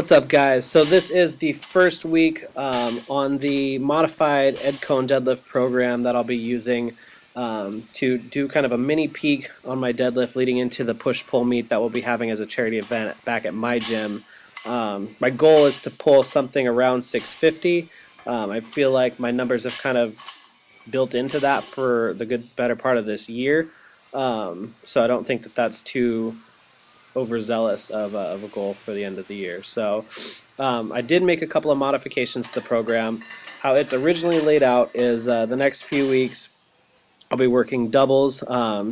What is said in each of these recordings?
What's up, guys? So this is the first week on the modified Ed Coan deadlift program that I'll be using to do kind of a mini peek on my deadlift leading into the push-pull meet that we'll be having as a charity event back at my gym. My goal is to pull something around 650. I feel like my numbers have kind of built into that for the better part of this year, so I don't think that that's too overzealous of a goal for the end of the year. So I did make a couple of modifications to the program. How it's originally laid out is the next few weeks I'll be working doubles.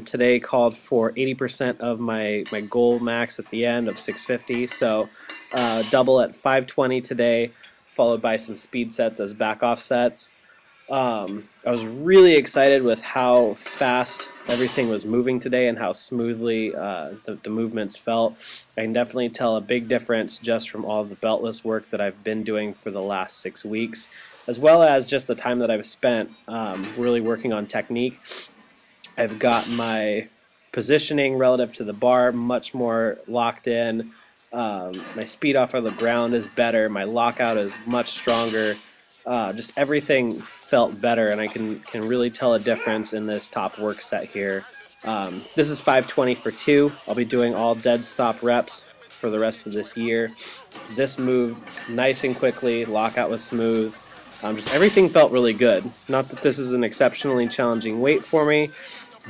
Today called for 80% of my goal max at the end of 650. So double at 520 today, followed by some speed sets as back off sets. I was really excited with how fast everything was moving today and how smoothly the movements felt. I can definitely tell a big difference just from all the beltless work that I've been doing for the last 6 weeks, as well as just the time that I've spent really working on technique. I've got my positioning relative to the bar much more locked in. My speed off of the ground is better. My lockout is much stronger. Just everything felt better, and I can really tell a difference in this top work set here. This is 520 for 2. I'll be doing all dead stop reps for the rest of this year. This moved nice and quickly. Lockout was smooth. Just everything felt really good. Not that this is an exceptionally challenging weight for me,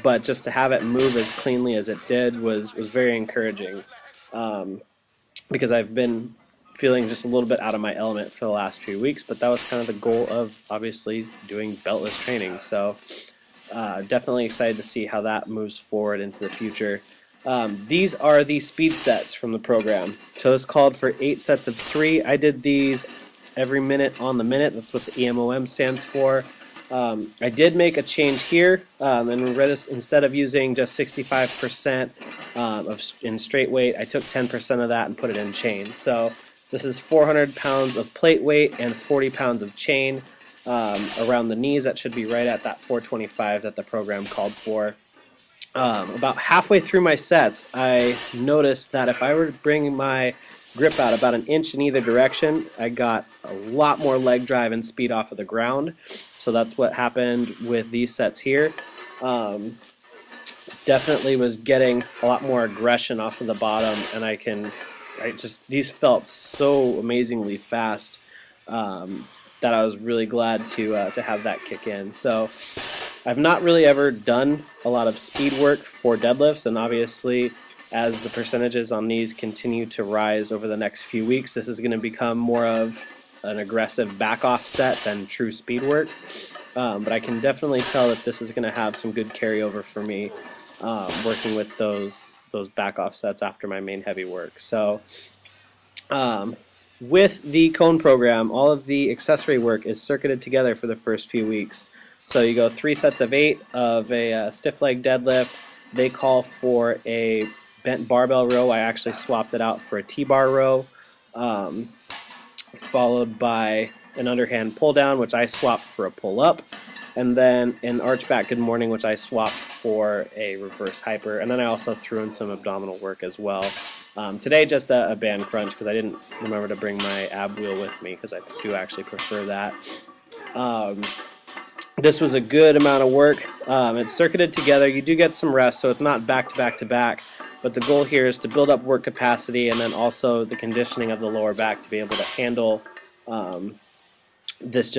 but just to have it move as cleanly as it did was very encouraging, because I've been feeling just a little bit out of my element for the last few weeks, but that was kind of the goal of obviously doing beltless training. So definitely excited to see how that moves forward into the future. These are the speed sets from the program. So it's called for 8 sets of 3. I did these every minute on the minute. That's what the EMOM stands for. I did make a change here, and instead of using just 65% in straight weight, I took 10% of that and put it in chain. So this is 400 pounds of plate weight and 40 pounds of chain around the knees. That should be right at that 425 that the program called for. About halfway through my sets, I noticed that if I were to bring my grip out about an inch in either direction, I got a lot more leg drive and speed off of the ground. So that's what happened with these sets here. Definitely was getting a lot more aggression off of the bottom, and these felt so amazingly fast that I was really glad to have that kick in. So I've not really ever done a lot of speed work for deadlifts, and obviously as the percentages on these continue to rise over the next few weeks, this is going to become more of an aggressive back off set than true speed work. But I can definitely tell that this is going to have some good carryover for me working with those back off sets after my main heavy work. So with the Coan program, all of the accessory work is circuited together for the first few weeks. So you go 3 sets of 8 of a stiff leg deadlift. They call for a bent barbell row. I actually swapped it out for a T-bar row, followed by an underhand pull down, which I swapped for a pull up, and then an arch back good morning, which I swapped for a reverse hyper, and then I also threw in some abdominal work as well. Today just a band crunch because I didn't remember to bring my ab wheel with me, because I do actually prefer that. This was a good amount of work. It's circuited together. You do get some rest, so it's not back to back to back, but the goal here is to build up work capacity and then also the conditioning of the lower back to be able to handle this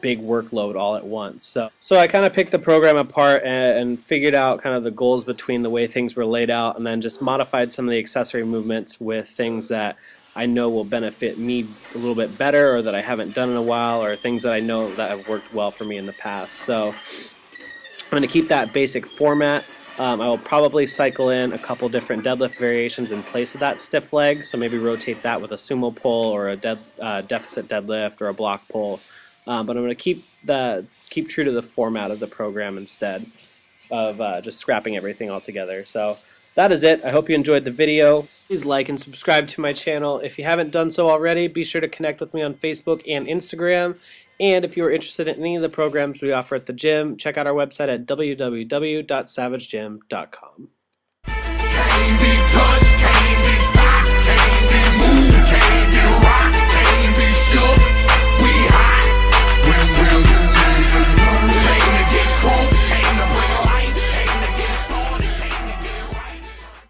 big workload all at once. So I kind of picked the program apart and figured out kind of the goals between the way things were laid out, and then just modified some of the accessory movements with things that I know will benefit me a little bit better, or that I haven't done in a while, or things that I know that have worked well for me in the past. So I'm going to keep that basic format. I will probably cycle in a couple different deadlift variations in place of that stiff leg, so maybe rotate that with a sumo pull or a deficit deadlift or a block pull. But I'm going to keep true to the format of the program instead of just scrapping everything all together. So that is it. I hope you enjoyed the video. Please like and subscribe to my channel. If you haven't done so already, be sure to connect with me on Facebook and Instagram. And if you are interested in any of the programs we offer at the gym, check out our website at www.savagegym.com.